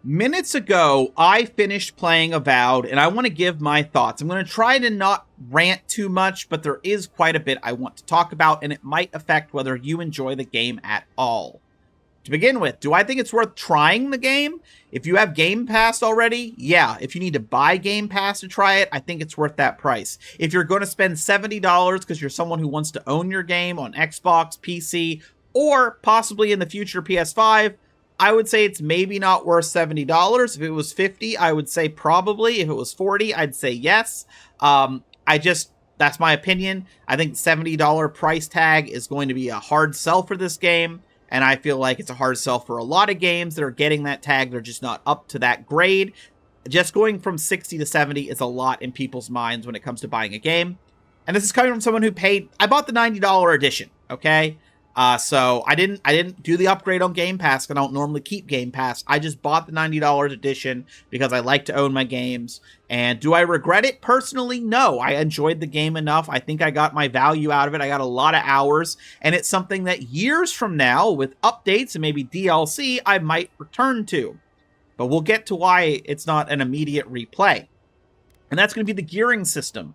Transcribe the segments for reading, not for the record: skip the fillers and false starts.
Minutes ago, I finished playing Avowed, and I want to give my thoughts. I'm going to try to not rant too much, but there is quite a bit I want to talk about, and it might affect whether you enjoy the game at all. To begin with, do I think it's worth trying the game? If you have Game Pass already, yeah. If you need to buy Game Pass to try it, I think it's worth that price. If you're going to spend $70 because you're someone who wants to own your game on Xbox, PC, or possibly in the future PS5, I would say it's maybe not worth $70. If it was $50, I would say probably. If it was $40, I'd say yes. That's my opinion. I think the $70 price tag is going to be a hard sell for this game. And I feel like it's a hard sell for a lot of games that are getting that tag. They're just not up to that grade. Just going from 60 to 70 is a lot in people's minds when it comes to buying a game. And this is coming from someone who I bought the $90 edition, okay? So I didn't do the upgrade on Game Pass, because I don't normally keep Game Pass. I just bought the $90 edition because I like to own my games. And do I regret it? Personally, no. I enjoyed the game enough. I think I got my value out of it. I got a lot of hours, and it's something that years from now, with updates and maybe DLC, I might return to. But we'll get to why it's not an immediate replay. And that's going to be the gearing system.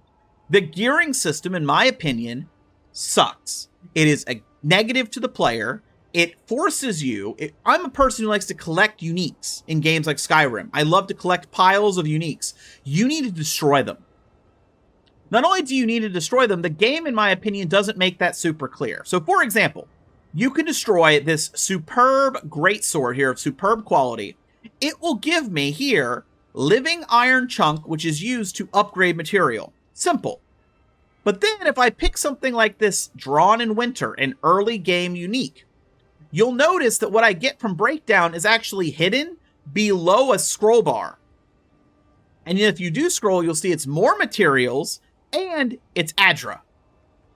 The gearing system, in my opinion, sucks. It is a negative to the player. It forces you. I'm a person who likes to collect uniques in games like Skyrim. I love to collect piles of uniques. You need to destroy them. Not only do you need to destroy them, the game, in my opinion, doesn't make that super clear. So, for example, you can destroy this superb greatsword here of superb quality. It will give me here living iron chunk, which is used to upgrade material. Simple. But then if I pick something like this Drawn in Winter, an early game unique, you'll notice that what I get from Breakdown is actually hidden below a scroll bar. And if you do scroll, you'll see it's more materials, and it's Adra.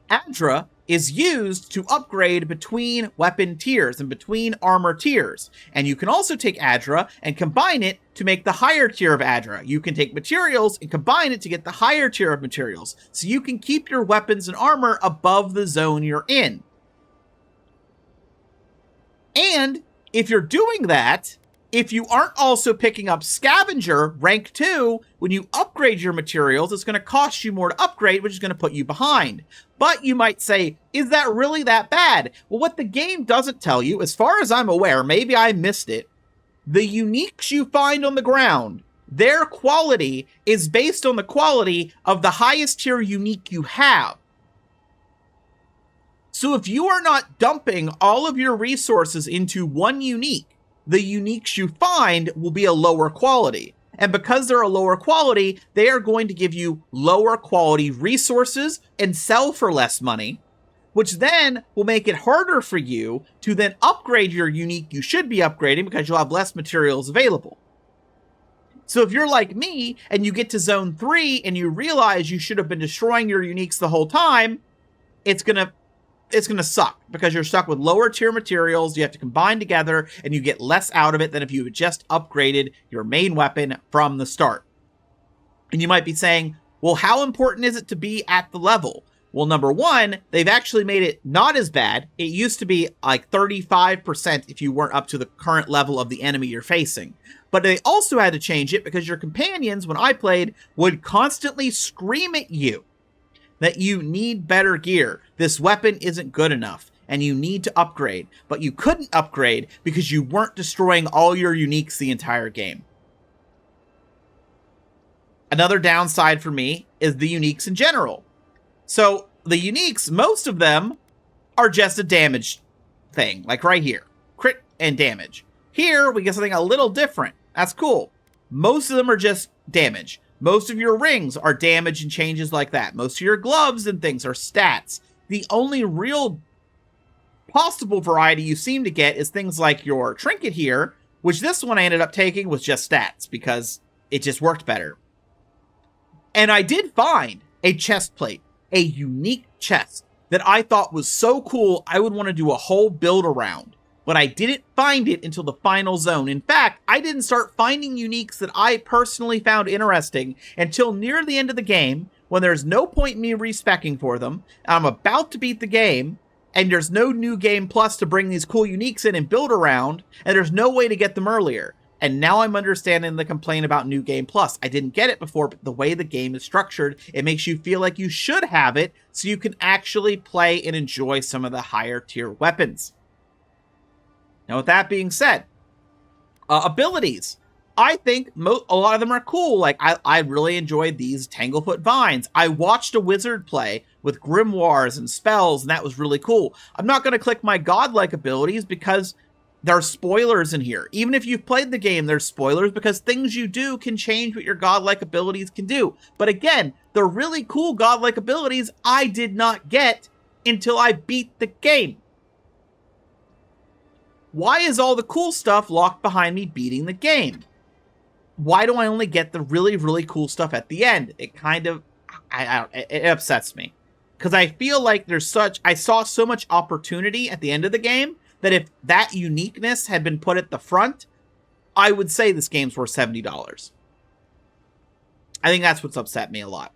Adra is used to upgrade between weapon tiers and between armor tiers. And you can also take Adra and combine it to make the higher tier of Adra. You can take materials and combine it to get the higher tier of materials. So you can keep your weapons and armor above the zone you're in. And if you're doing that, if you aren't also picking up Scavenger, rank 2, when you upgrade your materials, it's going to cost you more to upgrade, which is going to put you behind. But you might say, is that really that bad? Well, what the game doesn't tell you, as far as I'm aware, maybe I missed it, the uniques you find on the ground, their quality is based on the quality of the highest tier unique you have. So if you are not dumping all of your resources into one unique, the uniques you find will be a lower quality. And because they're a lower quality, they are going to give you lower quality resources and sell for less money, which then will make it harder for you to then upgrade your unique you should be upgrading because you'll have less materials available. So if you're like me and you get to zone 3 and you realize you should have been destroying your uniques the whole time, it's going to suck because you're stuck with lower tier materials. You have to combine together and you get less out of it than if you had just upgraded your main weapon from the start. And you might be saying, well, how important is it to be at the level? Well, number one, they've actually made it not as bad. It used to be like 35% if you weren't up to the current level of the enemy you're facing. But they also had to change it because your companions, when I played, would constantly scream at you that you need better gear. This weapon isn't good enough, and you need to upgrade. But you couldn't upgrade because you weren't destroying all your uniques the entire game. Another downside for me is the uniques in general. So the uniques, most of them are just a damage thing, like right here. Crit and damage. Here, we get something a little different. That's cool. Most of them are just damage. Most of your rings are damage and changes like that. Most of your gloves and things are stats. The only real possible variety you seem to get is things like your trinket here, which this one I ended up taking was just stats because it just worked better. And I did find a chest plate, a unique chest that I thought was so cool I would want to do a whole build around. But I didn't find it until the final zone. In fact, I didn't start finding uniques that I personally found interesting until near the end of the game, when there's no point in me respecking for them, and I'm about to beat the game, and there's no new game plus to bring these cool uniques in and build around, and there's no way to get them earlier. And now I'm understanding the complaint about New Game Plus. I didn't get it before, but the way the game is structured, it makes you feel like you should have it so you can actually play and enjoy some of the higher tier weapons. Now, with that being said, abilities. I think a lot of them are cool. Like, I really enjoyed these Tanglefoot Vines. I watched a wizard play with grimoires and spells, and that was really cool. I'm not going to click my godlike abilities because there are spoilers in here. Even if you've played the game, there's spoilers because things you do can change what your godlike abilities can do. But again, the really cool godlike abilities I did not get until I beat the game. Why is all the cool stuff locked behind me beating the game? Why do I only get the really, really cool stuff at the end? It kind of, it upsets me. Because I feel like I saw so much opportunity at the end of the game that if that uniqueness had been put at the front, I would say this game's worth $70. I think that's what's upset me a lot.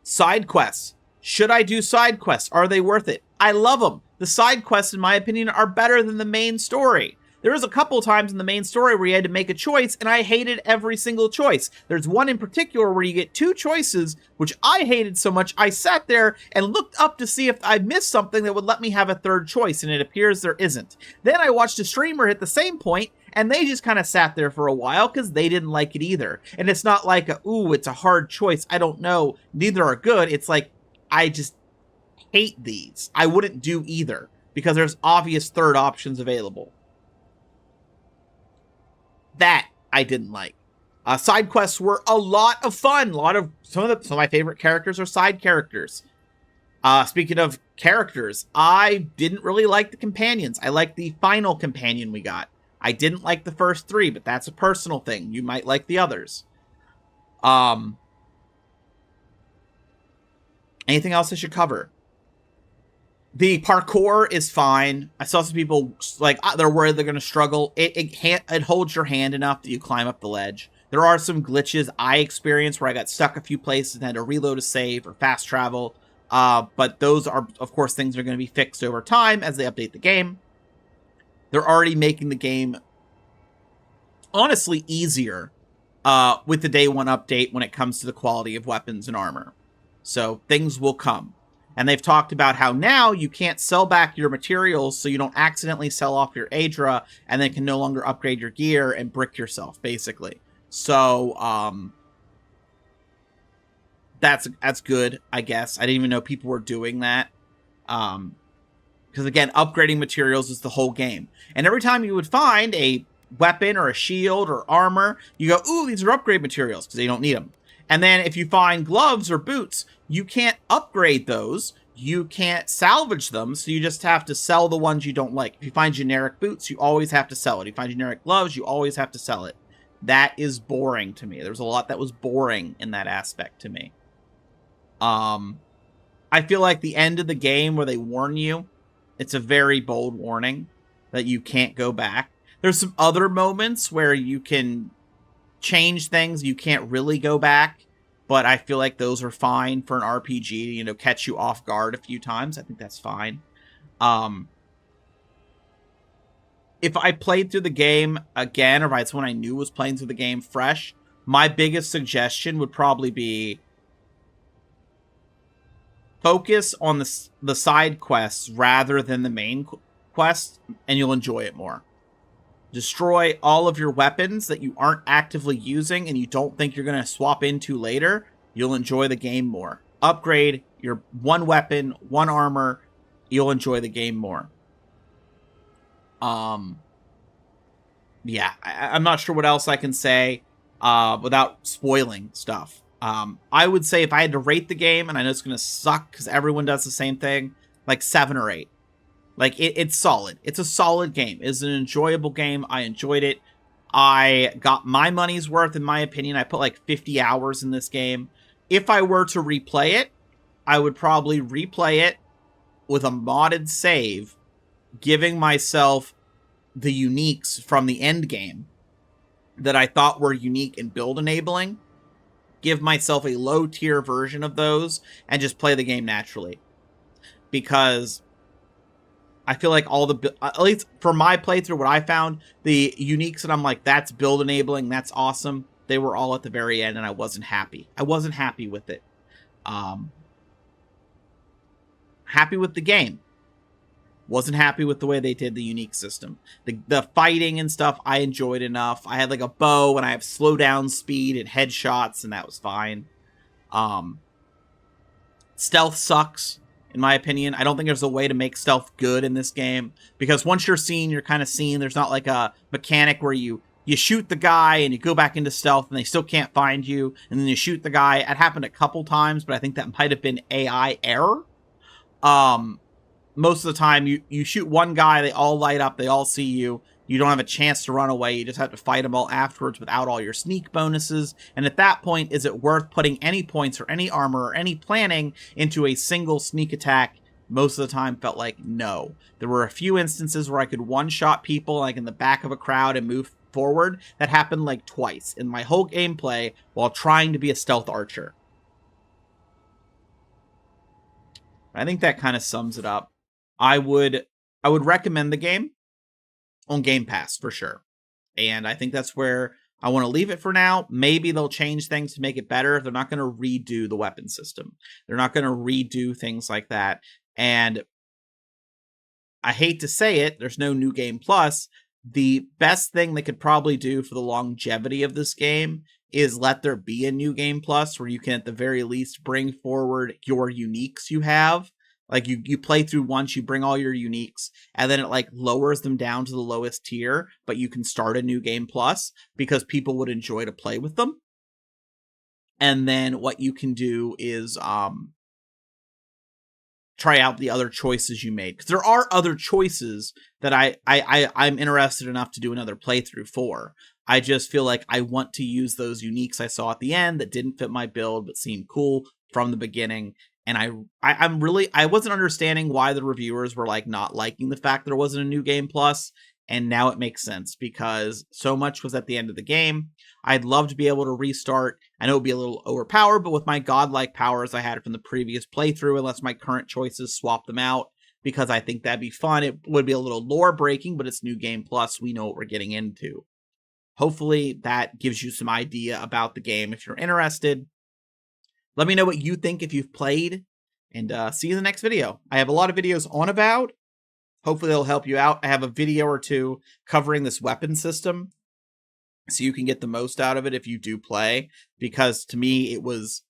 Side quests. Should I do side quests? Are they worth it? I love them. The side quests, in my opinion, are better than the main story. There was a couple times in the main story where you had to make a choice, and I hated every single choice. There's one in particular where you get two choices, which I hated so much, I sat there and looked up to see if I missed something that would let me have a third choice, and it appears there isn't. Then I watched a streamer hit the same point, and they just kind of sat there for a while because they didn't like it either. And it's not like, it's a hard choice, I don't know, neither are good. It's like, I just hate these. I wouldn't do either because there's obvious third options available. That I didn't like. Side quests were a lot of fun. Some of my favorite characters are side characters. Speaking of characters, I didn't really like the companions. I liked the final companion we got. I didn't like the first three, but that's a personal thing. You might like the others. Anything else I should cover? The parkour is fine. I saw some people, like, they're worried they're going to struggle. It holds your hand enough that you climb up the ledge. There are some glitches I experienced where I got stuck a few places and had to reload a save or fast travel. But those are, of course, things that are going to be fixed over time as they update the game. They're already making the game, honestly, easier with the day one update when it comes to the quality of weapons and armor. So things will come. And they've talked about how now you can't sell back your materials so you don't accidentally sell off your Aedra and then can no longer upgrade your gear and brick yourself, basically. So, that's good, I guess. I didn't even know people were doing that. Because, again, upgrading materials is the whole game. And every time you would find a weapon or a shield or armor, you go, ooh, these are upgrade materials, because you don't need them. And then if you find gloves or boots, you can't upgrade those. You can't salvage them, so you just have to sell the ones you don't like. If you find generic boots, you always have to sell it. If you find generic gloves, you always have to sell it. That is boring to me. There's a lot that was boring in that aspect to me. I feel like the end of the game where they warn you, it's a very bold warning that you can't go back. There's some other moments where you can change things. You can't really go back, but I feel like those are fine for an RPG to, catch you off guard a few times. I think that's fine. If I played through the game again, or if it's when I knew was playing through the game fresh, my biggest suggestion would probably be focus on the side quests rather than the main quest, and you'll enjoy it more. Destroy all of your weapons that you aren't actively using and you don't think you're going to swap into later. You'll enjoy the game more. Upgrade your one weapon, one armor. You'll enjoy the game more. Yeah, I'm not sure what else I can say without spoiling stuff. I would say if I had to rate the game, and I know it's going to suck because everyone does the same thing, like 7 or 8. Like, it's solid. It's a solid game. It's an enjoyable game. I enjoyed it. I got my money's worth, in my opinion. I put like 50 hours in this game. If I were to replay it, I would probably replay it with a modded save, giving myself the uniques from the end game that I thought were unique and build enabling. Give myself a low tier version of those and just play the game naturally. Because I feel like all the, at least for my playthrough, what I found, the uniques that I'm like, that's build enabling, that's awesome. They were all at the very end, and I wasn't happy. I wasn't happy with it. Happy with the game. Wasn't happy with the way they did the unique system. The fighting and stuff I enjoyed enough. I had like a bow and I have slow down speed and headshots, and that was fine. Stealth sucks, in my opinion. I don't think there's a way to make stealth good in this game, because once you're seen, you're kind of seen. There's not like a mechanic where you shoot the guy and you go back into stealth and they still can't find you, and then you shoot the guy. It happened a couple times, but I think that might have been AI error. Most of the time, you shoot one guy, they all light up, they all see you. You don't have a chance to run away. You just have to fight them all afterwards without all your sneak bonuses. And at that point, is it worth putting any points or any armor or any planning into a single sneak attack? Most of the time felt like no. There were a few instances where I could one-shot people like in the back of a crowd and move forward. That happened like twice in my whole gameplay while trying to be a stealth archer. I think that kind of sums it up. I would recommend the game on Game Pass for sure. And I think that's where I want to leave it for now. Maybe they'll change things to make it better. They're not going to redo the weapon system. They're not going to redo things like that. And I hate to say it, there's no New Game Plus. The best thing they could probably do for the longevity of this game is let there be a New Game Plus where you can at the very least bring forward your uniques you have. Like you play through once, you bring all your uniques, and then it like lowers them down to the lowest tier, but you can start a New Game Plus because people would enjoy to play with them. And then what you can do is try out the other choices you made, because there are other choices that I'm interested enough to do another playthrough for. I just feel like I want to use those uniques I saw at the end that didn't fit my build but seemed cool from the beginning. And I wasn't understanding why the reviewers were like not liking the fact there wasn't a New Game Plus. And now it makes sense because so much was at the end of the game. I'd love to be able to restart. I know it'd be a little overpowered, but with my godlike powers I had from the previous playthrough, unless my current choices swap them out, because I think that'd be fun. It would be a little lore breaking, but it's New Game Plus. We know what we're getting into. Hopefully that gives you some idea about the game if you're interested. Let me know what you think if you've played, and see you in the next video. I have a lot of videos on Avowed. Hopefully they'll help you out. I have a video or two covering this weapon system so you can get the most out of it if you do play, because to me it was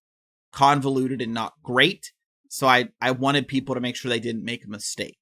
convoluted and not great. So I wanted people to make sure they didn't make a mistake.